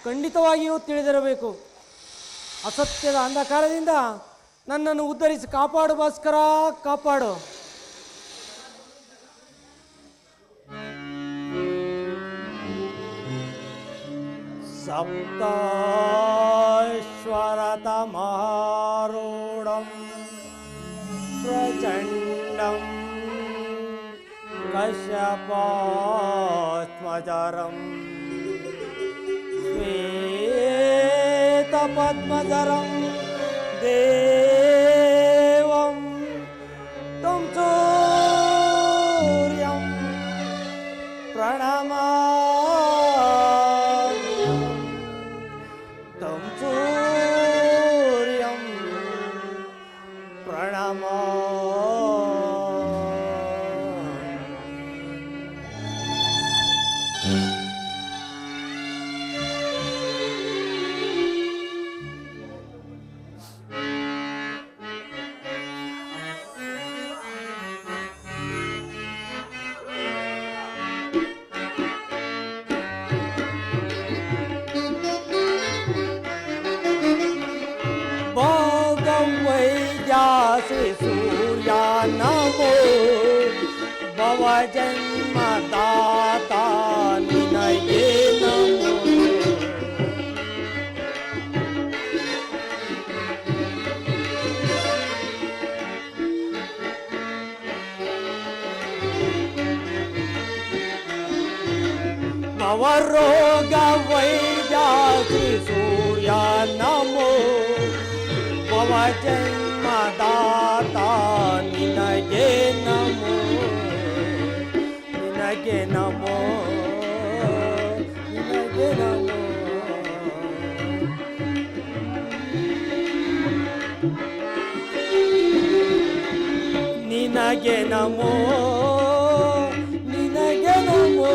ಖಂಡಿತವಾಗಿಯೂ ತಿಳಿದಿರಬೇಕು. ಅಸತ್ಯದ ಅಂಧಕಾರದಿಂದ ನನ್ನನ್ನು ಉದ್ಧರಿಸಿ ಕಾಪಾಡು ಭಾಸ್ಕರ, ಕಾಪಾಡು. ಸಪ್ತಾಶ್ವರತಮಾರೂಢಂ ಪ್ರಚಂಡಂ ಕಶ್ಯಪಾತ್ಮಜರಂ ಶ್ವೇತಪದ್ಮಜರಂ ದೇವಂ ತ್ವಂ ಸೂರ್ಯಂ ಪ್ರಣಮಾಮಿ ತ್ವಂ ಸೂರ್ಯಂ ಪ್ರಣಮಾಮಿ. वैद्यासि सूर्या नमो भव जन्मदाता निनये नमो. भवरोग वैद्यासि सूर्या नमो भव जन्मदाता निनगे नमो, निनगे नमो, निनगे नमो. निनगे नमो, निनगे नमो.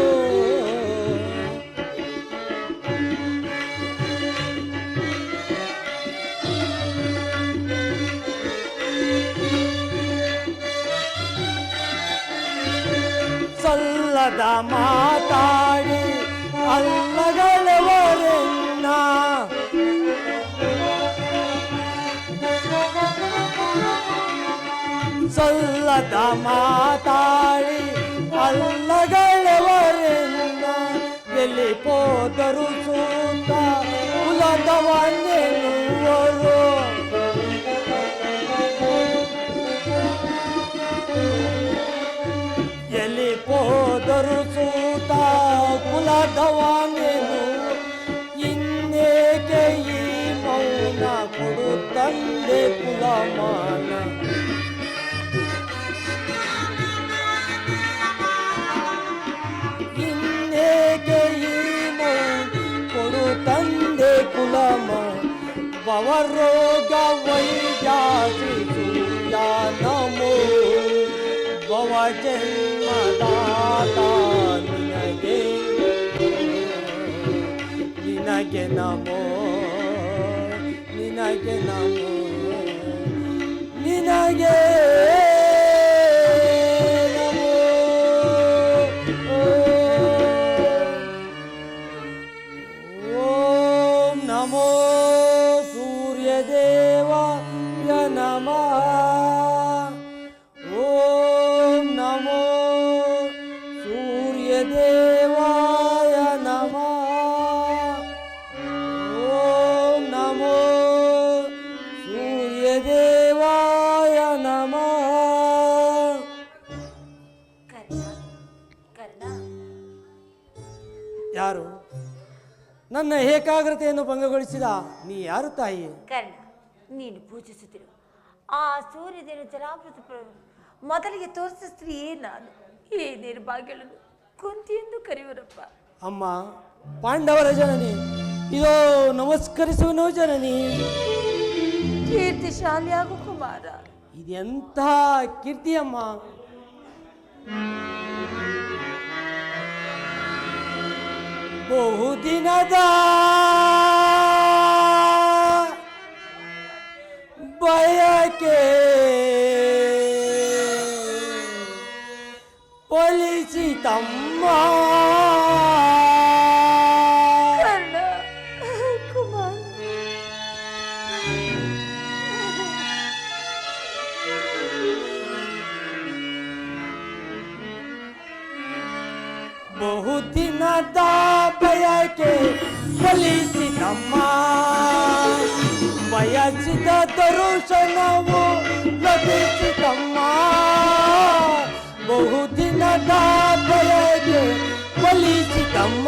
ಸಲ್ಲದ ಮಾತಾಡಿ ಅಲ್ಲಗಳವರೆನ್ನ ಸಲ್ಲದ ಮಾತಾಡಿ ಅಲ್ಲಗಳವರೆನ್ನ ಎಲ್ಲಿ ಹೋದರು ಸೂತ ಕುಲದವನ್ನೆನ್ನುವರು. ಎಲ್ಲಿ ಹೋದರು ಸೂತ ಕುಲದವನೆನು ಇನ್ನೇಕೆ ಈ ಮೌನ ಕೊಡು ತಂದೆ ಕುಲಮಾನ. ಇನ್ನೇಕೆ ಈ ಮೌನ ಕೊಡು ತಂದೆ ಕುಲಮಾನ. ಭವರೋಗ ವೈದ್ಯಾಸಿ ಸೂರ್ಯ ನಮೋ ಭವ ಜನ್ಮದಾತಾ ನಿನಗೆ, ನಿನಗೆ ನಮೋ, ನಿನಗೆ ನಮೋ, ನಿನಗೆ ನಮೋ. ಓಂ ನಮೋ ಸೂರ್ಯದೇವಾಯ ನಮಃ. ಓಂ ನಮೋ ಸೂರ್ಯದೇವಾಯ ನಮಃ. ಓಂ ನಮೋ ಸೂರ್ಯದೇವಾಯ ನಮಃ. ಯಾರು ನನ್ನ ಏಕಾಗ್ರತೆಯನ್ನು ಭಂಗಗೊಳಿಸಿದ? ನೀ ಯಾರು ತಾಯಿ? ಕರ್ಣ, ನೀನು ಪೂಜಿಸುತ್ತಿರು ಆ ಸೂರ್ಯದೇನು ಜಲಾಮೃತ ಮೊದಲಿಗೆ ತೋರಿಸಿದ ಸ್ತ್ರೀಯೇ ನಾನು. ಈ ನಿರ್ಭಾಗ್ಯಗಳನ್ನು ಕುಂತಿ ಎಂದು ಕರೆಯುವರಪ್ಪ. ಅಮ್ಮ, ಪಾಂಡವರ ಜನನಿ, ಇದೋ ನಮಸ್ಕರಿಸುವನು ಜನನಿ. ಕೀರ್ತಿಶಾಲಿ ಹಾಗೂ ಕುಮಾರ, ಇದೆಂಥ ಕೀರ್ತಿಯಮ್ಮ. ಬಹುದಿನದ ಬಯಕೆ ಫಲಿಸಿತಮ್ಮ. ಕರ್ಣ, ಬಯಸಿದಮ್ಮ ಬಯಸಿದ ದರುಶನವು ಲಭಿಸಿದಮ್ಮ ಬಹುದಿನದ ಬಯಗೆ ಫಲಿಸಿದಮ್ಮ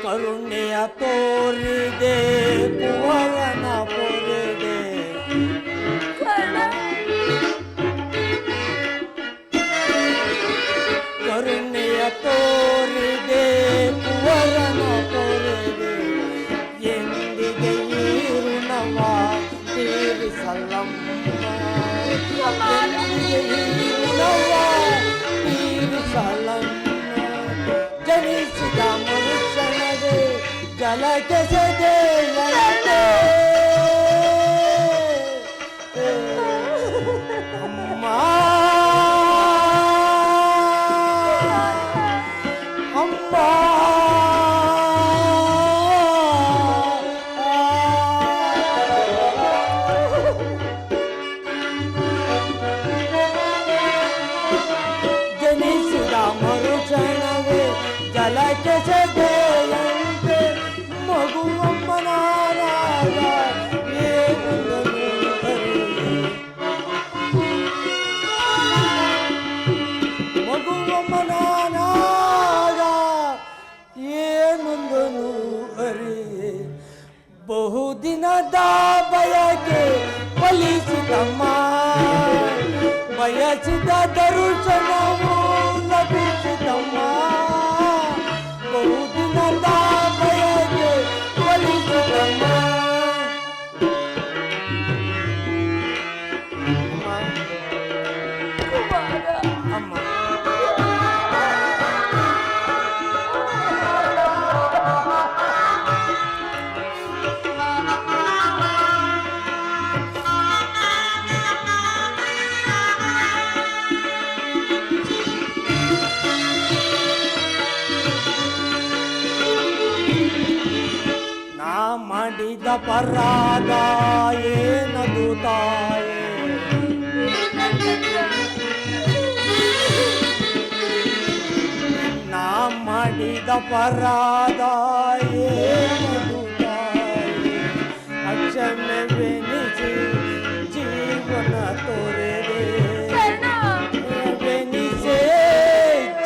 ಕರುಣೆಯ ತೋರಿದೆ ಕುವರನ ಪೊರೆದೆ ಕರುಣೆಯ ತೋರಿದೆ ಕುವರನ ಪೊರೆದೆ ಎಂದಿಗೆ ಈ ಋಣವ ತೀರಿಸಲಮ್ಮ ಎಂದಿಗೆ ಈ ಋಣವ ತೀರಿಸಲಮ್ಮ ಜನಿಸಿದ ಮನುಷ್ಯನಗೆ ಜಲಕ್ಕೆ ಸೆದೆಯಂತೆ ಅಮ್ಮ ಅಮ್ಮ ಜನಿಸಿದ ಮನುಷ್ಯನಗೆ ಜಲಕ್ಕೆ ಸೆದೆಯಂತೆ ಮಗುವಮ್ಮನಾದಾಗ ಏನೊಂದನು ಅರಿಯೆ ಮಗುವಮ್ಮನಾದಾಗ ಏನೊಂದನು ಅರಿಯೆ ಬಹುದಿನದ ಬಯಕೆ ಫಲಿಸಿದಮ್ಮ ಬಯಸಿದ ದರುಶನವು ಲಭಿಸಿದಮ್ಮ ಬಹುದಿನದ ಬಯಕೆ ಫಲಿಸಿದಮ್ಮ ಅಮ್ಮ ನಾ ಮಾಡಿದ ಪರಾಧ ಏನದು ತಾಯೇ ನಾ ಮಾಡಿದ ಪರಾಧ ಏನದು ತಾಯೇ ಅಕ್ಷಮೆವೆನಿಸಿ ಜೀವನ ತೋರೆದೆ ಬೆನಿಸೆ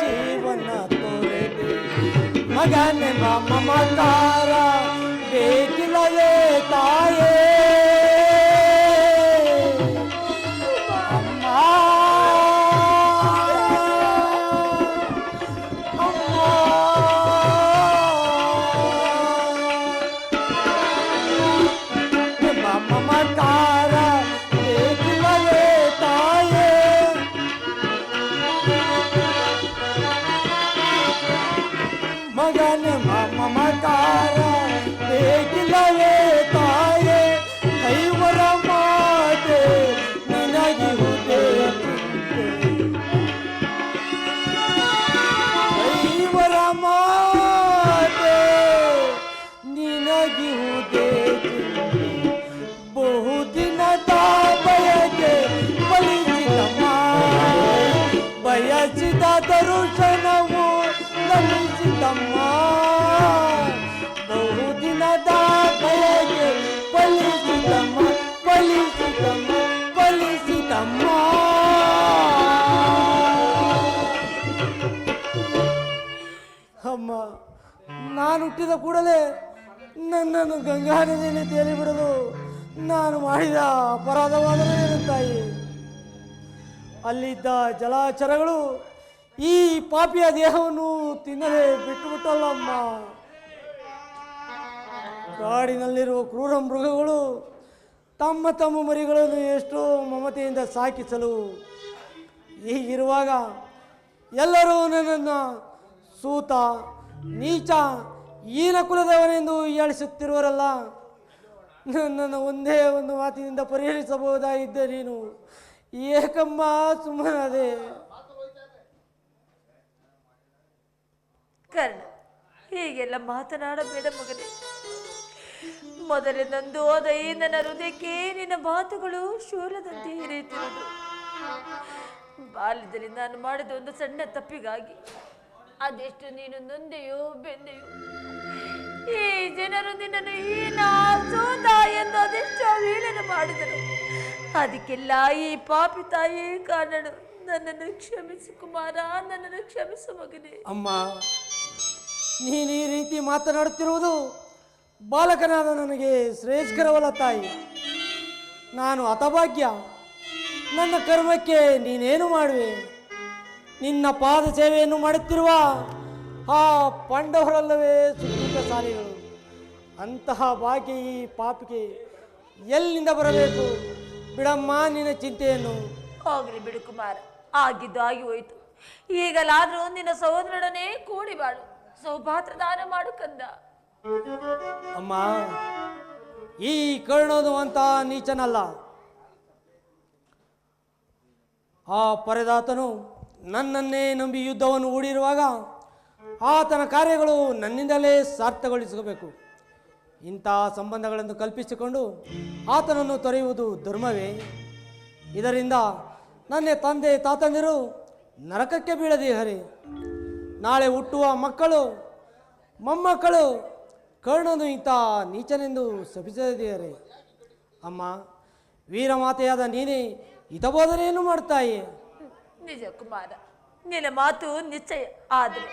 ಜೀವನ ತೋರೆದೆ ಮಗನೆ ಮಮಕಾರ ಬೇಕಿಲ್ಲವೇ ತಾಯೇ ಅಮ್ಮ ಅಮ್ಮ ಮಮಕಾರ ಬೇಕಿಲ್ಲವೇ ತಾಯೇ ಮಗನೆ ಮಮಕಾರ ಬೇಕಿಲ್ಲವೇ ತಾಯೇ ಕೈವರ ಮಾತೆ ನಿನಗಿಹುದೇ ಚಿಂತೆ ಕೈವರ ಮಾತೆ ನಿನಗಿಹುದೇ ಚಿಂತೆ ಬಹುದಿನದ ಬಯಕೆ ಫಲಿಸಿದಮ್ಮ ಬಯಸಿದ ದರುಶನವು ಲಭಿಸಿದಮ್ಮ ಬಹುದಿನದ ಬಯಕೆ ಫಲಿಸಿದಮ್ಮ ಫಲಿಸಿದಮ್ಮ ಫಲಿಸಿದಮ್ಮ ಅಮ್ಮ ನಾನು ಹುಟ್ಟಿದ ಕೂಡಲೇ ನನ್ನನ್ನು ಗಂಗಾ ನದಿಯಲ್ಲಿ ತೇಲಿಬಿಡಲು ನಾನು ಮಾಡಿದ ಅಪರಾಧವಾದರೂ ಏನು ತಾಯಿ ಅಲ್ಲಿದ್ದ ಜಲಚರಗಳು ಈ ಪಾಪಿಯ ದೇಹವನ್ನು ತಿನ್ನದೆ ಬಿಟ್ಟುಬಿಟ್ಟಲ್ಲಮ್ಮ ಕಾಡಿನಲ್ಲಿರುವ ಕ್ರೂರ ಮೃಗಗಳು ತಮ್ಮ ತಮ್ಮ ಮರಿಗಳನ್ನು ಎಷ್ಟೋ ಮಮತೆಯಿಂದ ಸಾಕಿಸಲು ಹೀಗಿರುವಾಗ ಎಲ್ಲರೂ ನನ್ನನ್ನು ಸೂತ ನೀಚ ಈನ ಕುಲದವನೆಂದು ಹೀಯಾಳಿಸುತ್ತಿರುವರಲ್ಲ ನನ್ನನ್ನು ಒಂದೇ ಒಂದು ಮಾತಿನಿಂದ ಪರಿಹರಿಸಬಹುದಾಗಿದ್ದ ನೀನು ಏಕಮ್ಮ ಸುಮ್ಮನದೆ ಕರ್ಣ ಹೀಗೆಲ್ಲ ಮಾತನಾಡಬೇಡ ಮಗನೇ. ಮೊದಲಿನಂದು ಹೋದ ಈ ನನ್ನ ಹೃದಯಕ್ಕೆ ನಿನ್ನ ಮಾತುಗಳು ಶೂಲದಂತೆ ಹಿರಿಯುತ್ತಿರುವುದು. ಬಾಲ್ಯದಲ್ಲಿ ನಾನು ಮಾಡಿದ ಒಂದು ಸಣ್ಣ ತಪ್ಪಿಗಾಗಿ ಅದೆಷ್ಟು ನೀನು ನೊಂದೆಯೋ ಬೆಂದೆಯೋ. ಈ ಜನರು ನಿನ್ನನ್ನು ಹೀನ ಸೋತ ಎಂದು ಅದೆಷ್ಟು ಅವಹೇಳನ ಮಾಡಿದರು. ಅದಕ್ಕೆಲ್ಲ ಈ ಪಾಪಿ ತಾಯಿ ಕಾರಣನು. ನನ್ನನ್ನು ಕ್ಷಮಿಸು ಕುಮಾರ, ನನ್ನನ್ನು ಕ್ಷಮಿಸು ಮಗನೇ. ಅಮ್ಮ, ನೀನು ಈ ರೀತಿ ಮಾತನಾಡುತ್ತಿರುವುದು ಬಾಲಕನಾದ ನನಗೆ ಶ್ರೇಷ್ಠಕರವಲ್ಲ ತಾಯಿ. ನಾನು ಹತಭಾಗ್ಯ. ನನ್ನ ಕರ್ಮಕ್ಕೆ ನೀನೇನು ಮಾಡುವೆ? ನಿನ್ನ ಪಾದ ಸೇವೆಯನ್ನು ಮಾಡುತ್ತಿರುವ ಆ ಪಾಂಡವರಲ್ಲವೇ ಸುಕೃತಶಾಲಿಗಳು. ಅಂತಹ ಭಾಗ್ಯ ಈ ಪಾಪಿಗೆ ಎಲ್ಲಿಂದ ಬರಬೇಕು? ಬಿಡಮ್ಮ ನಿನ್ನ ಚಿಂತೆಯನ್ನು. ಹೋಗಲಿ ಬಿಡು ಕುಮಾರ, ಆಗಿದ್ದು ಆಗಿ ಹೋಯಿತು. ಈಗಲಾದರೂ ನಿನ್ನ ಸಹೋದರನೊಡನೆ ಕೂಡಿ ಬಾಳು, ಸೌಭಾತ್ರ ದಾನ ಮಾಡು ಕಂದ. ಅಮ್ಮ, ಈ ಕರ್ಣನು ಅಂತ ನೀಚನಲ್ಲ. ಆ ಪರದಾತನು ನನ್ನನ್ನೇ ನಂಬಿ ಯುದ್ಧವನ್ನು ಹೂಡಿರುವಾಗ ಆತನ ಕಾರ್ಯಗಳು ನನ್ನಿಂದಲೇ ಸಾರ್ಥಗೊಳಿಸಬೇಕು. ಇಂತಹ ಸಂಬಂಧಗಳನ್ನು ಕಲ್ಪಿಸಿಕೊಂಡು ಆತನನ್ನು ತೊರೆಯುವುದು ಧರ್ಮವೇ? ಇದರಿಂದ ನನ್ನ ತಂದೆ ತಾತಂದಿರು ನರಕಕ್ಕೆ ಬೀಳದಿಹರಿ. ನಾಳೆ ಹುಟ್ಟುವ ಮಕ್ಕಳು ಮೊಮ್ಮಕ್ಕಳು ಕರ್ಣನು ಇಂಥ ನೀಚನೆಂದು ಶಪಿಸದಿಹರಿ. ಅಮ್ಮ, ವೀರಮಾತೆಯಾದ ನೀನೇ ಹಿತಬೋಧನೆಯನ್ನು ಮಾಡ್ತಾಯಿ. ನಿಜ ಕುಮಾರ, ನಿನ್ನ ಮಾತು ನಿಶ್ಚಯ. ಆದರೆ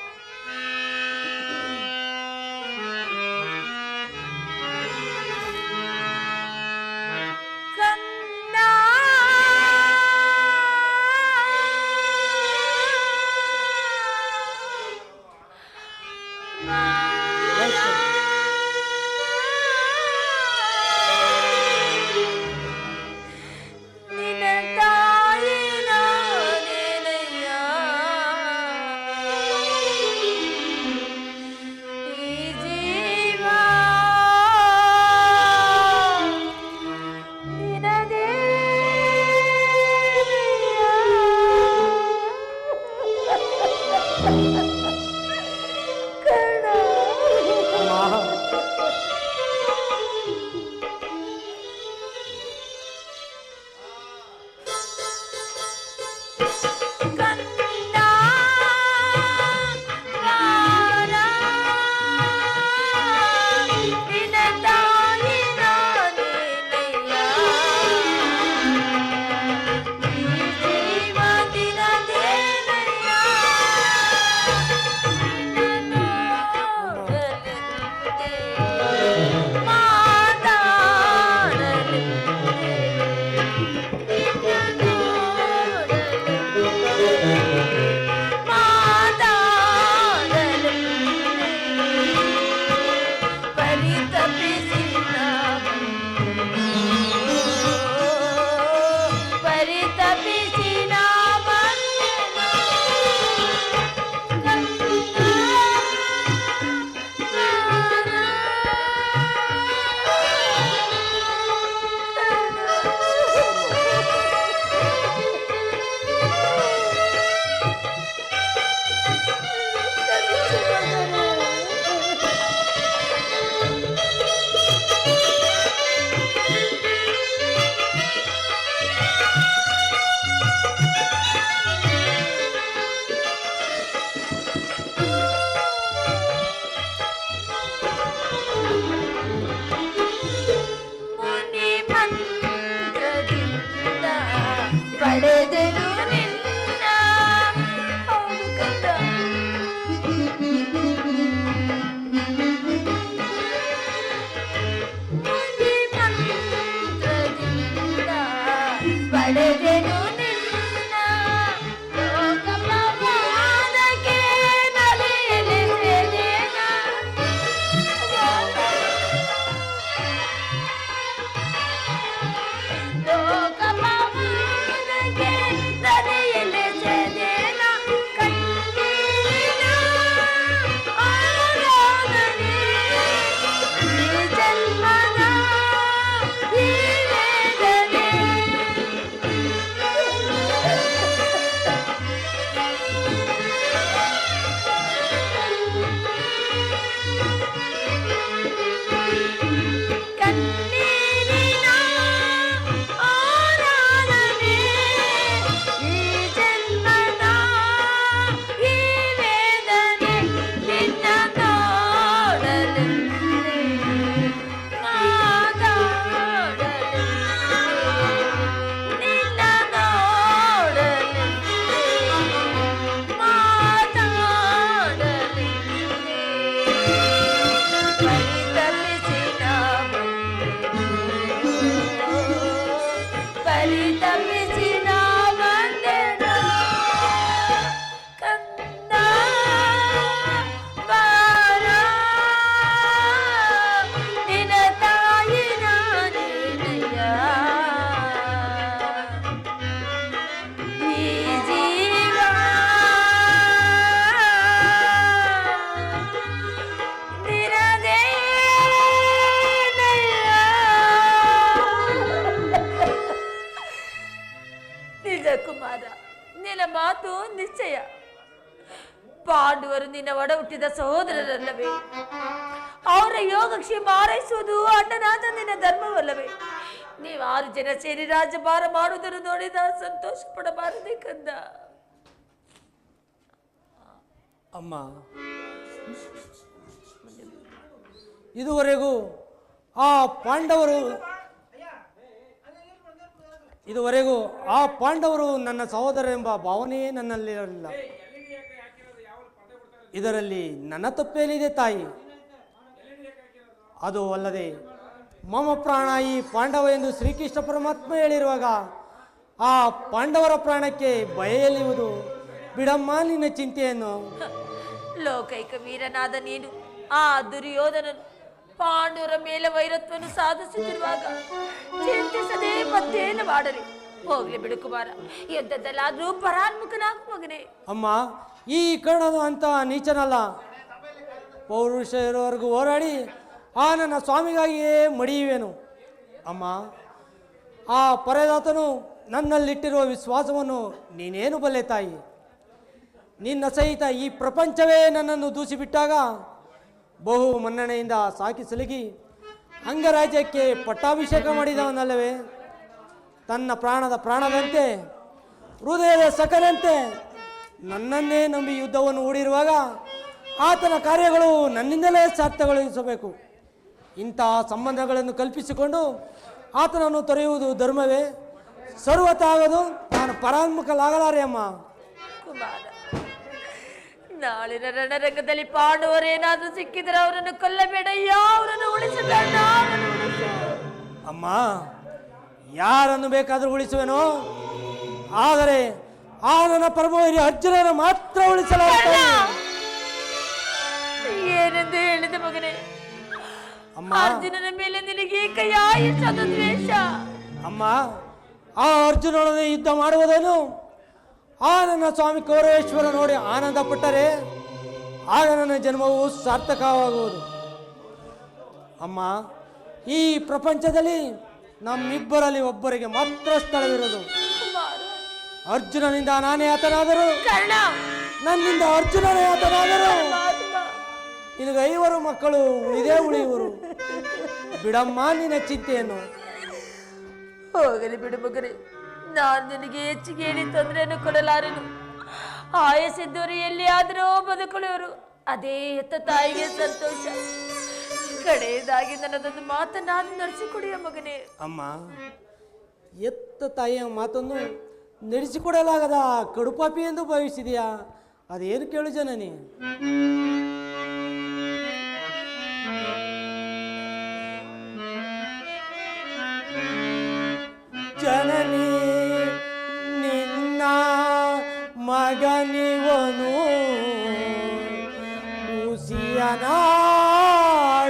ಕರ್ಣ ಅವರು ನಿನ್ನ ಒಡ ಹುಟ್ಟಿದ ಸಹೋದರರಲ್ಲವೇ? ಅವರ ಯೋಗಕ್ಷೇಮ ಹಾರೈಸುವುದು ಅಣ್ಣನಾದ ನಿನ್ನ ಧರ್ಮವಲ್ಲವೇ? ನೀವು 6 ಜನ ಸೇರಿ ರಾಜಭಾರ ಮಾಡುವುದನ್ನು ನೋಡಿದ ಸಂತೋಷ ಪಡಬಾರದೆ ಕಂದ? ಅಮ್ಮ, ಇದುವರೆಗೂ ಆ ಪಾಂಡವರು ನನ್ನ ಸಹೋದರರೆಂಬ ಭಾವನೆಯೇ ನನ್ನಲ್ಲಿರಲಿಲ್ಲ. ಇದರಲ್ಲಿ ನನ್ನ ತಪ್ಪೇನಿದೆ ತಾಯಿ? ಅದು ಅಲ್ಲದೆ ಮಮ ಪ್ರಾಣ ಈ ಪಾಂಡವ ಎಂದು ಶ್ರೀಕೃಷ್ಣ ಪರಮಾತ್ಮ ಹೇಳಿರುವಾಗ ಆ ಪಾಂಡವರ ಪ್ರಾಣಕ್ಕೆ ಭಯ ಎಲ್ಲಿಯುವುದು? ಬಿಡಮ್ಮ ನಿನ್ನ ಚಿಂತೆಯನ್ನು. ಲೋಕೈಕ ವೀರನಾದ ನೀನು ಆ ದುರ್ಯೋಧನನು ಪಾಂಡವರ ಮೇಲೆ ವೈರತ್ವವನ್ನು ಸಾಧಿಸುತ್ತಿರುವಾಗ ಚಿಂತಿಸದೆ ಮತ್ತೇನು ಮಾಡಲಿ? ಹೋಗ್ಲಿ ಬಿಡು ಕುಮಾರ, ಯುದ್ಧದಲ್ಲಾದ್ರೂ ಪರಾನ್ಮುಖನಾಗು ಮಗನೇ. ಅಮ್ಮ, ಈ ಕರ್ಣನು ಅಂತ ನೀಚನಲ್ಲ. ಪೌರುಷ ಇರುವವರೆಗೂ ಹೋರಾಡಿ ಆ ನನ್ನ ಸ್ವಾಮಿಗಾಗಿಯೇ ಮಡಿಯುವೆನು. ಅಮ್ಮ, ಆ ಪರದಾತನು ನನ್ನಲ್ಲಿಟ್ಟಿರುವ ವಿಶ್ವಾಸವನ್ನು ನೀನೇನು ಬಲ್ಲೆ ತಾಯಿ? ನಿನ್ನ ಸಹಿತ ಈ ಪ್ರಪಂಚವೇ ನನ್ನನ್ನು ದೂಸಿಬಿಟ್ಟಾಗ ಬಹು ಮನ್ನಣೆಯಿಂದ ಸಾಕಿ ಸಲಗಿ ಅಂಗರಾಜ್ಯಕ್ಕೆ ಪಟ್ಟಾಭಿಷೇಕ ಮಾಡಿದವನಲ್ಲವೇ? ತನ್ನ ಪ್ರಾಣದಂತೆ ಹೃದಯದ ಸಕಲಂತೆ ನನ್ನನ್ನೇ ನಂಬಿ ಯುದ್ಧವನ್ನು ಹೂಡಿರುವಾಗ ಆತನ ಕಾರ್ಯಗಳು ನನ್ನಿಂದಲೇ ಸಾರ್ಥಕಗೊಳಿಸಬೇಕು. ಇಂತಹ ಸಂಬಂಧಗಳನ್ನು ಕಲ್ಪಿಸಿಕೊಂಡು ಆತನನ್ನು ತೊರೆಯುವುದು ಧರ್ಮವೇ? ಸರ್ವತಾಗದು. ನಾನು ಪರಾನ್ಮುಖಲಾಗಲಾರೆ ಅಮ್ಮ. ಕುಮಾರ, ನಾಳಿನ ರಣರಂಗದಲ್ಲಿ ಪಾಂಡವರೇನಾದ್ರೂ ಸಿಕ್ಕಿದರೆ ಅವರನ್ನು ಕೊಲ್ಲಬೇಡಯ್ಯ, ಅವರನ್ನು ಉಳಿಸಬೇಡ. ಅಮ್ಮ, ಯಾರನ್ನು ಬೇಕಾದರೂ ಉಳಿಸುವೆನೋ, ಆದರೆ ಆ ನನ್ನ ಪರಮವೀರ ಅರ್ಜುನನ ಮಾತ್ರ ಉಳಿಸಲಾಗುತ್ತದೆ. ಏನೆಂದು ಹೇಳಿದ ಮಗನೇ? ಅರ್ಜುನನ ಮೇಲೆ ನಿನಗೆ ಕೈಯಾಯಿಸದ ದ್ವೇಷ? ಅಮ್ಮ, ಆ ಅರ್ಜುನನೊಡನೆ ಯುದ್ಧ ಮಾಡುವುದೇನು? ಆ ನನ್ನ ಸ್ವಾಮಿ ಕೌರವೇಶ್ವರ ನೋಡಿ ಆನಂದ ಪಟ್ಟರೆ ಆಗ ನನ್ನ ಜನ್ಮವು ಸಾರ್ಥಕವಾಗುವುದು. ಅಮ್ಮ, ಈ ಪ್ರಪಂಚದಲ್ಲಿ ನಮ್ಮಿಬ್ಬರಲ್ಲಿ ಒಬ್ಬರಿಗೆ ಮಾತ್ರ ಸ್ಥಳವಿರೋದು. ಅರ್ಜುನನಿಂದ ನಾನೇ ಆತನಾದರೂ, ನನ್ನಿಂದ ಅರ್ಜುನನೇ ಆತನಾದರೂ ನಿನಗೆ 5 ಮಕ್ಕಳು ಉಳಿಯುವರು. ಬಿಡಮ್ಮ ನಿನ್ನ ಚಿಂತೆಯನ್ನು. ಹೋಗಲಿ ಬಿಡು ಮಗನೇ, ನಾನು ನಿನಗೆ ಹೆಚ್ಚಿಗೆ ಹೇಳಿ ತೊಂದರೆಯನ್ನು ಕೊಡಲಾರೆನು. ಆಯಸ್ಸಿದ್ದವರು ಎಲ್ಲಿ ಆದರೂ ಬದುಕುಳಿಯವರು, ಅದೇ ಎತ್ತ ತಾಯಿಗೆ ಸಂತೋಷ. ಕಡೆಯದಾಗಿ ನನ್ನದೊಂದು ಮಾತನ್ನಾನು ನಡೆಸಿಕೊಡಿಯ ಮಗನೇ. ಅಮ್ಮ, ಎತ್ತ ತಾಯಿಯ ಮಾತನ್ನು ನಡೆಸಿಕೊಡಲಾಗದ ಕಡುಪಾಪಿ ಎಂದು ಭಾವಿಸಿದೆಯಾ? ಅದೇನು ಕೇಳು ಜನನಿ. ಜನನಿ ನಿನ್ನ ಮಗನಿವನು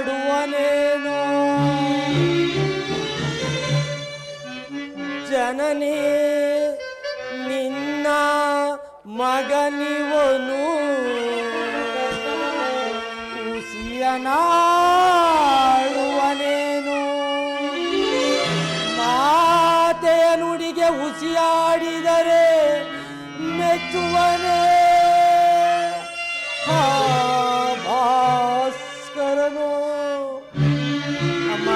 ಉಸಿಯನಾಡುವನೇನೋ. ಜನನಿ ನಿನ್ನ ಮಗನಿವನು ಉಸಿಯನಾಡುವನೇನು. ಮಾತೆಯ ನುಡಿಗೆ ಉಸಿಯಾಡಿದರೆ ಮೆಚ್ಚುವನೇ ಭಾಸ್ಕರನು. ಅಮ್ಮ,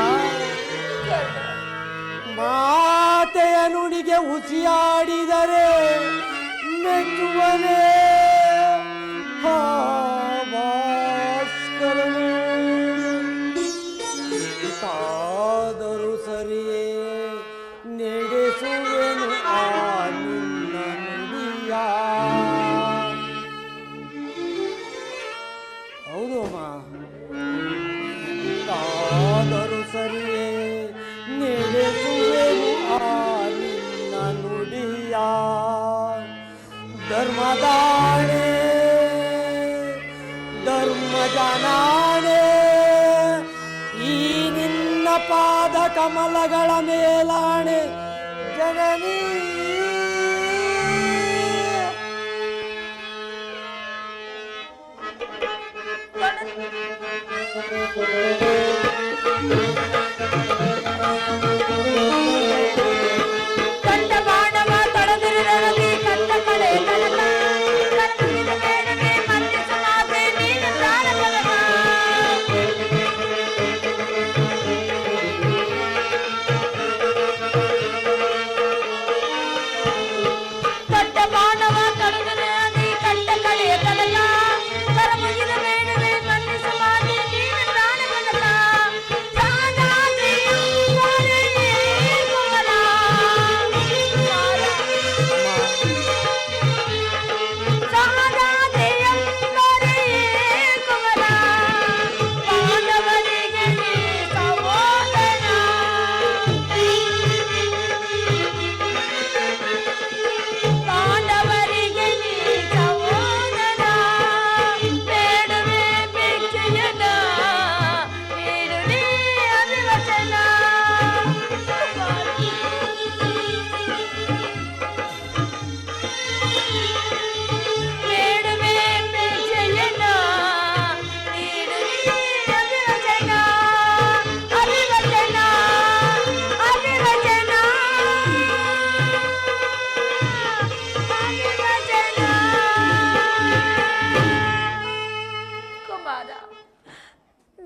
ಮಾತೆಯ ನುಡಿಗೆ ಉಸಿಯಾಡಿದರೆ ಮೆಚ್ಚುವನೇ ಭಾಸ್ಕರನು. ಆದರೂ ಸರಿಯೇ ನಡೆಸುವೆನು ಆ ನಿನ್ನ ನುಡಿಯ. ಹೌದು ಅಮ್ಮ, ಆದರೂ ಸರಿಯೇ ನಡೆಸುವೆನು ಆ ನಿನ್ನ ನುಡಿಯ. ಧರ್ಮದಾಣೆ ಧರ್ಮಜನಾಣೆ ಈ ನಿನ್ನ ಪಾದ ಕಮಲಗಳ ಮೇಲಾಣೆ ಜನನಿ. ಕಂಡ ಬಾಣವ ತೊಳೆದಿರುವುದರಲ್ಲಿ ಕಂಡ ಕಡೆ ಕನಕ ಕನಕವಿದ ಬೇಡವೇ ಮಧ್ಯ ಸಮಾಧ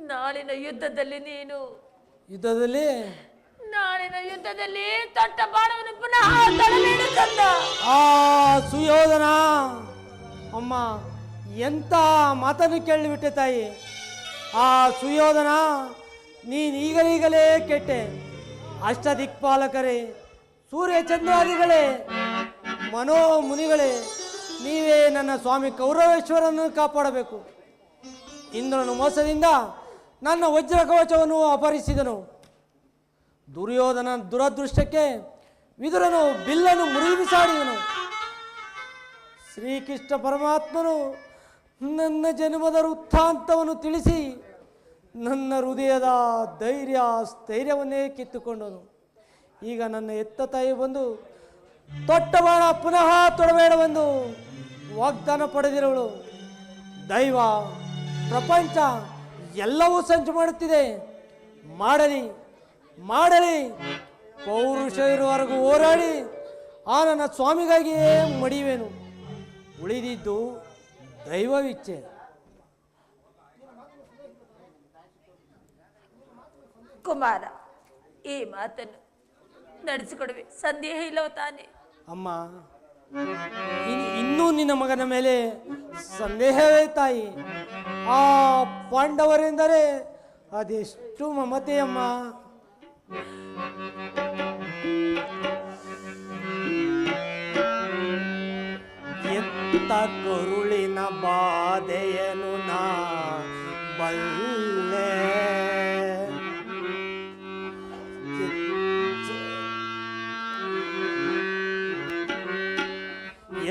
ನಾಳಿನ ಯುದ್ಧದಲ್ಲಿ ನೀನು ಯುದ್ಧದಲ್ಲಿ ನಾಳಿನ ಯುದ್ಧದಲ್ಲಿ ತೊಟ್ಟ ಬಾಣವನ್ನು ಪುನಃ ತಡಬೇಡು ಕಂದ. ಆ ಸುಯೋಧನ ಅಮ್ಮ ಎಂತ ಮಾತನ್ನು ಕೇಳಿಬಿಟ್ಟೆ ತಾಯಿ. ಆ ಸುಯೋಧನ ನೀನು ಈಗಲೀಗಲೇ ಕೆಟ್ಟೆ. ಅಷ್ಟದಿಕ್ಪಾಲಕರೇ, ಸೂರ್ಯ ಚಂದ್ರಾದಿಗಳೇ, ಮನೋಮುನಿಗಳೇ, ನೀವೇ ನನ್ನ ಸ್ವಾಮಿ ಕೌರವೇಶ್ವರನ್ನು ಕಾಪಾಡಬೇಕು. ಇಂದ್ರನು ಮೋಸದಿಂದ ನನ್ನ ವಜ್ರ ಕವಚವನ್ನು ಅಪಹರಿಸಿದನು. ದುರ್ಯೋಧನ ದುರದೃಷ್ಟಕ್ಕೆ ವಿದುರನು ಬಿಲ್ಲನ್ನು ಮುರಿದು ಬಿಸಾಡಿದನು. ಶ್ರೀಕೃಷ್ಣ ಪರಮಾತ್ಮನು ನನ್ನ ಜನ್ಮದ ವೃತ್ತಾಂತವನ್ನು ತಿಳಿಸಿ ನನ್ನ ಹೃದಯದ ಸ್ಥೈರ್ಯವನ್ನೇ ಕಿತ್ತುಕೊಂಡನು. ಈಗ ನನ್ನ ಎತ್ತ ತಾಯಿ ಬಂದು ತೊಟ್ಟ ಬಾಣ ಪುನಃ ತೊಡಬೇಡವೆಂದು ವಾಗ್ದಾನ ಪಡೆದಿರುವಳು. ದೈವ ಪ್ರಪಂಚ ಎಲ್ಲವೂ ಸಂಚು ಮಾಡುತ್ತಿದೆ. ಮಾಡಲಿ ಮಾಡಲಿ, ಪೌರುಷ ಇರುವವರೆಗೂ ಹೋರಾಡಿ ಆ ನನ್ನ ಸ್ವಾಮಿಗಾಗಿಯೇ ಮಡಿಯುವೆನು. ಉಳಿದಿದ್ದು ದೈವವಿಚ್ಛೆ. ಕುಮಾರ, ಈ ಮಾತನ್ನು ನಡೆಸಿಕೊಡುವೆ, ಸಂದೇಹ ಇಲ್ಲವ ತಾನೆ? ಅಮ್ಮ, ಇನ್ನೂ ನಿನ್ನ ಮಗನ ಮೇಲೆ ಸಂದೇಹವೇ ತಾಯಿ. ಆ ಪಾಂಡವರೆಂದರೆ ಅದೆಷ್ಟು ಮಮತೆಯಮ್ಮ. ಎತ್ತ ಕರುಳಿನ ಬಾಧೆಯನು ನಾ ಬಲ್ಲೆ.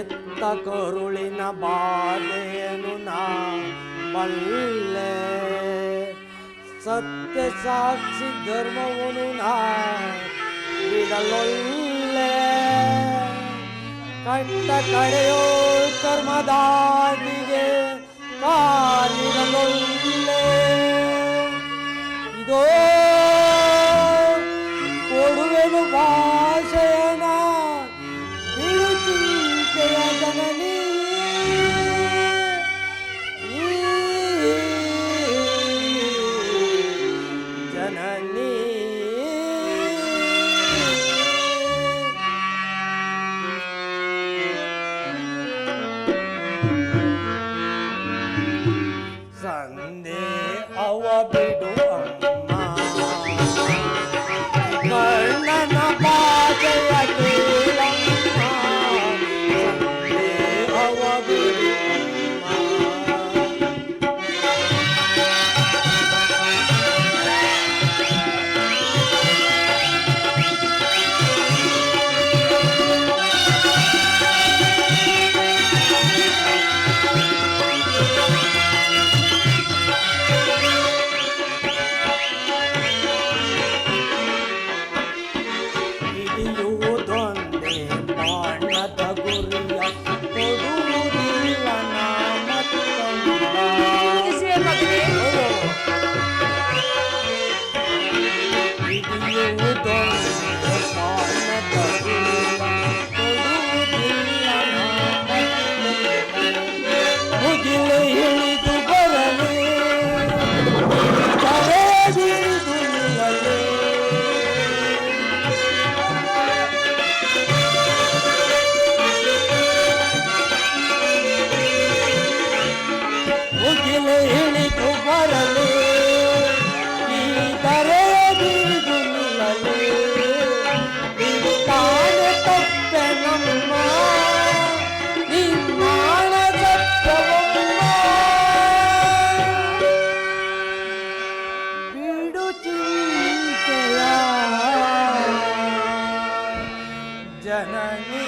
ಎತ್ತ ಕರುಳಿನ ಬಾಧೆಯನು ನಾ ಬಲ್ಲೆ. ಸತ್ಯ ಸಾಕ್ಷಿ ಧರ್ಮವನು ನಾ ಬಿಡಲೊಲ್ಲೆ. ಕಂಠ ಕಡೆಯೋ ಕರ್ಮದಾದಿಗೆ ಕಾಲಿಡಲೊಲ್ಲೆ. ಇದೋ ಕೊಡುವೆನು ಭಾಷೆಯನ ಬಿಡು ಚಿಂತೆಯ ಜನನಿ. ಜನನಿ ಸಂದೇಹವ ಬಿಡು ಅಮ್ಮ. ಕರ್ಣನ ಬಾಧೆಯ ಕೇಳಮ್ಮ. ಸಂದೇಹವ ಬಿಡು ಹಿಡಿಯುವುದೊಂದೇ ಬಾಣದ ಗುರಿಯ ಕೊಡುವುದಿಲ್ಲ ನಾ ಮತ್ತೊಂದ. ಮುಗಿಸುವೆ ಮಗನೇ. ಹಿಡಿಯುವುದೊಂದೇ ಬಾಣದ ಗುರಿಯ ಕೊಡುವುದಿಲ್ಲ ನಾ ಮತ್ತೊಂದ. ಮುಗಿಲು ಹಿಡಿದು ಬರಲಿ, ಹಿಡಿದು ನಿಲ್ಲಲಿ. ಮುಗಿಲು ಹಿಡಿದು ಬರಲಿ, ಈ ದರೆಯದಿರಿದು ನಿಲ್ಲಲಿ. ನಿನ್ನಾಣ ತಪ್ಪೆ ನಮ್ಮ, ನಿನ್ನಾಣ ಸತ್ಯವಮ್ಮ. ಬಿಡು ಚಿಂತೆಯ ಜನನಿ.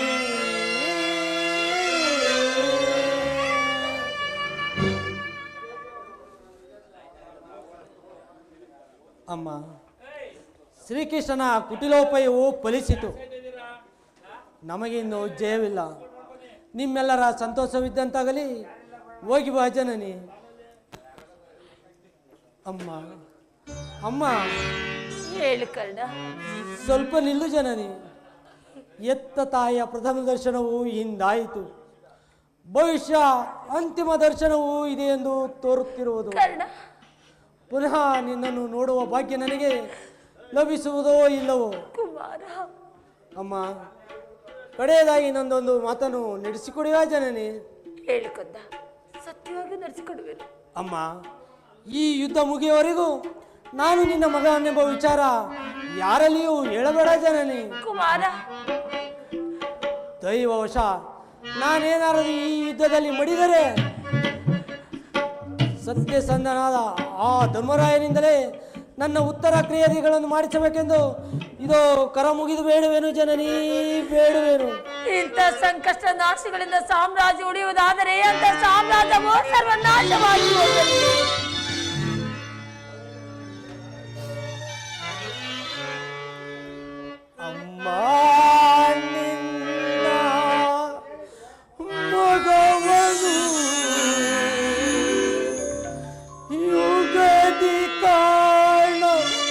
ಅಮ್ಮ, ಶ್ರೀಕೃಷ್ಣನ ಕುಟಿಲೋಪಾಯವು ಫಲಿಸಿತು. ನಮಗಿನ್ನು ಜಯವಿಲ್ಲ. ನಿಮ್ಮೆಲ್ಲರ ಸಂತೋಷವಿದ್ದಂತಾಗಲಿ. ಹೋಗಿ ಬಾ ಜನನಿ. ಅಮ್ಮ ಅಮ್ಮ, ಹೇಳು ಕರ್ಣ. ಸ್ವಲ್ಪ ನಿಲ್ಲು ಜನನಿ. ಎತ್ತ ತಾಯಿಯ ಪ್ರಥಮ ದರ್ಶನವು ಇಂದಾಯಿತು. ಭವಿಷ್ಯ ಅಂತಿಮ ದರ್ಶನವೂ ಇದೆ ಎಂದು ತೋರುತ್ತಿರುವುದು. ಕರ್ಣ, ಪುನಃ ನಿನ್ನನ್ನು ನೋಡುವ ಭಾಗ್ಯ ನನಗೆ ಲಭಿಸುವುದೋ ಇಲ್ಲವೋ? ಕುಮಾರ, ಅಮ್ಮ, ಕಡೆಯದಾಗಿ ನಂದೊಂದು ಮಾತನ್ನು ನಡೆಸಿಕೊಡುವ ಜನನಿ. ಹೇಳಿಕೊಂಡ ಸತ್ಯವಾಗಿ ನಡೆಸಿಕೊಡುವೆನು. ಅಮ್ಮ, ಈ ಯುದ್ಧ ಮುಗಿಯುವವರೆಗೂ ನಾನು ನಿನ್ನ ಮಗನೆಂಬ ವಿಚಾರ ಯಾರಲ್ಲಿಯೂ ಹೇಳಬೇಡ ಜನನಿ. ಕುಮಾರ, ದೈವವಶ ನಾನೇನಾದರೂ ಈ ಯುದ್ಧದಲ್ಲಿ ಮಡಿದರೆ ಸತ್ಯಸಂಧನಾದ ಆ ಧರ್ಮರಾಯನಿಂದಲೇ ನನ್ನ ಉತ್ತರ ಕ್ರಿಯಾದಿಗಳನ್ನು ಮಾಡಿಸಬೇಕೆಂದು ಇದೋ ಕರ ಮುಗಿದು ಬೇಡುವೆನು ಜನನಿ, ಬೇಡುವೆನು. ಇಂಥ ಸಂಕಷ್ಟ ನಾಶಗಳಿಂದ ಸಾಮ್ರಾಜ್ಯ ಉಳಿಯುವುದಾದರೆ ಅಂತ ಸಾಮ್ರಾಜ್ಯವೋ ಸರ್ವನಾಶವಾಗಿ ಹೋಗಲಿ. ಅಮ್ಮ, ನಿನ್ನ ಮಗವನು ಯುಗದಿ ಕಾಣುವುದೇ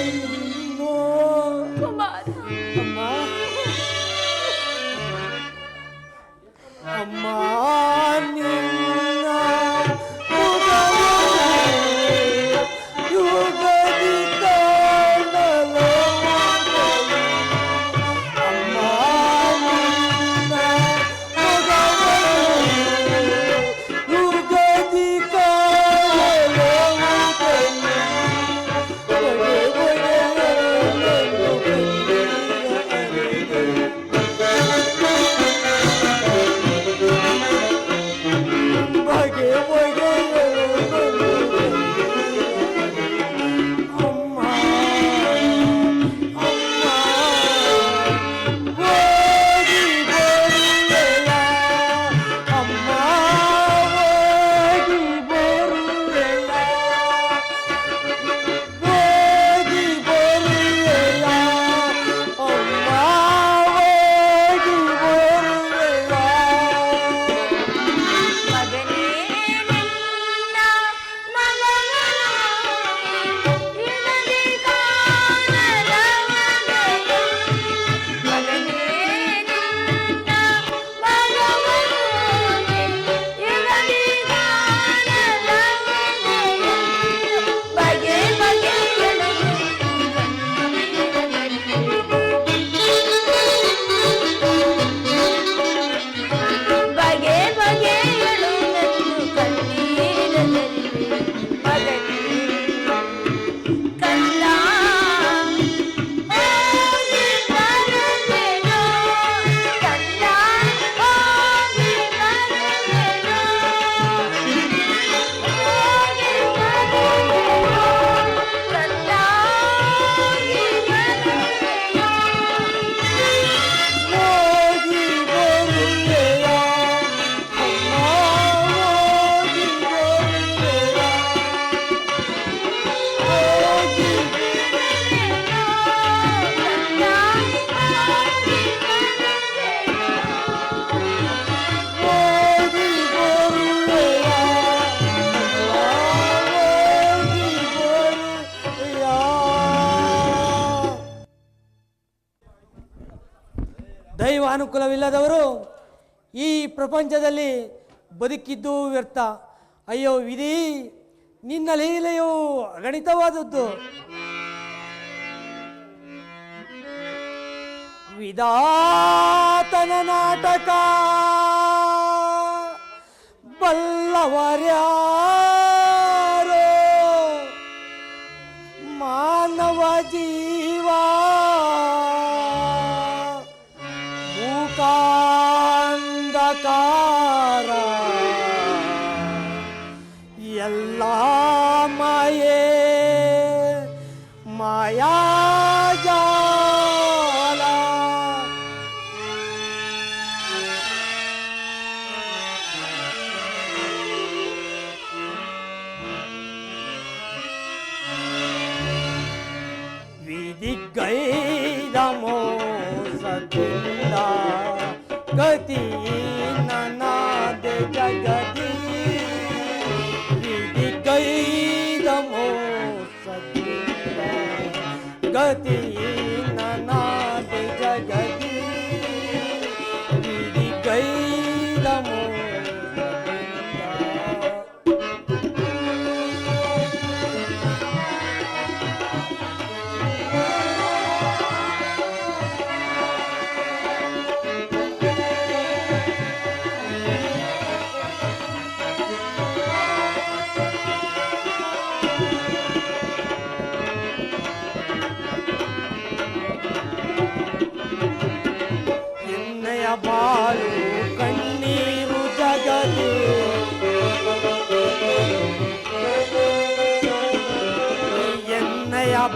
ಇನ್ನೂ. ಕುಮಾರ, ಅಮ್ಮ, ಅಮ್ಮ, ನಿನ್ನ ಮಗವನು ಯುಗದಿ ಕಾಣಲು. ಅಮ್ಮ, ನಿನ್ನ ಮಗವನು ಯುಗದಿ ಕಾಣಲು. ಬಗೆ ಬಗೆ ಅಮ್ಮ, ಅಮ್ಮ, ಹೋಗಿ ಬರುವೆಯ. ಅಮ್ಮ, ಹೋಗಿ ಬರುವೆಯ. ಹೋಗಿ ಬರುವೆಯ. ಅಮ್ಮ, ಹೋಗಿ ಬರುವೆಯ. ಮಗನೇ ನಿನ್ನ ಮಗವನು ಇರಲಿ ಕಾಣಲವನೆಯು. ಮಗನೇ ನಿನ್ನ ಮಗವನು ಇರಲಿ ಕಾಣಲವನೆಯು. ಬಗೆ ಬಗೆಗಳು ಬಗೆ ಬಗೆಗಳು ನನ್ನ ಕಣ್ಣೀರದಲ್ಲಿ. ಮಗನೇ ಕಂದ, ಹೋಗಿ ಬರುವೆನೋ. ಕಂದ, ಹೋಗಿ ಬರುವೆನೋ. ಹೋಗಿ ಬರುವೆನೋ. ಕಂದ, ಹೋಗಿ ಬರುವೆನೋ. ಹೋಗಿ ಬರುವೆಯ. ಅಮ್ಮ, ಹೋಗಿ ಬರುವೆಯ. ಹೋಗಿ ಹೋಗಿ ಬರುವೆಯ. ಹೋಗಿ ಬರುವೆಯ. ದೈವ ಅನುಕೂಲವಿಲ್ಲದವರು ಈ ಪ್ರಪಂಚದಲ್ಲಿ ಬದುಕಿದ್ದು ವ್ಯರ್ಥ. ಅಯ್ಯೋ ವಿಧಿ, ನಿನ್ನ ಲೀಲೆಯು ಅಗಣಿತವಾದದ್ದು. ವಿಧಾತನ ನಾಟಕ ಬಲ್ಲವರ್ಯಾರೋ. ಮಾನವ ಜೀವ ಮೂಕಾಂಧಕಾರ ಎಲ್ಲ ಮಾಯೆ ಮಾಯಾಜಾಲ. ವಿಧಿಗೈದ ಮೋಸದಿಂದ ಗತಿ ನನ್ನದೆ ಜಗದಿ. ವಿಧಿಗೈದ ಮೋಸದಿಂದ ಗತಿ ನನ್ನದೆ ಜಗದಿ. ವಿಧಿಗೈದ ಮೋಸದಿಂದ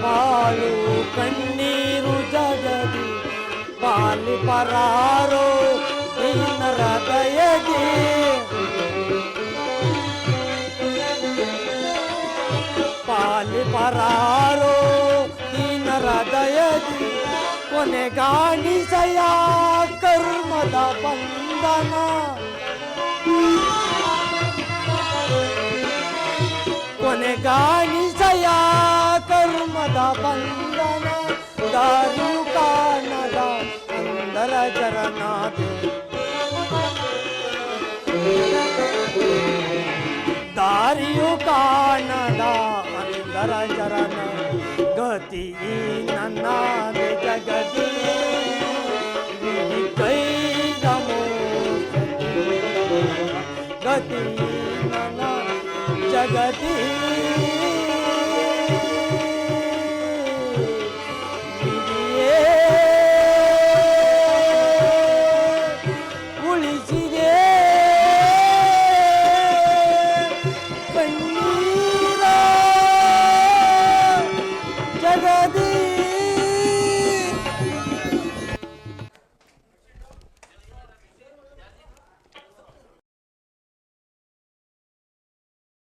ಬಾಳು ಕಣ್ಣೀರು ಜಗದಿ ಬಾಲಿ ಪರಾರೋ ದೀನರ ದಯದಿ ಪಾಲಿ ಪರಾರೋ ದೀನರ ದಯದಿ ಕೊನೆಗಾಣಿಸಯ ಕರ್ಮದ ಬಂಧನ ಕೊನೆಗಾಣಿಸಯ ಕರ್ಮದ ಬಂಧನ ದಾರಿಯು ಕಾಣದ ಅಂದರ ಚರನಾದೆ ದಾರಿಯು ಕಾಣದ ಅಂದರ ಚರಣ ಗತಿ ನನ್ನ ಜಗದಿ ಕೈದ ಗತಿ ನನ್ನ ಜಗತಿ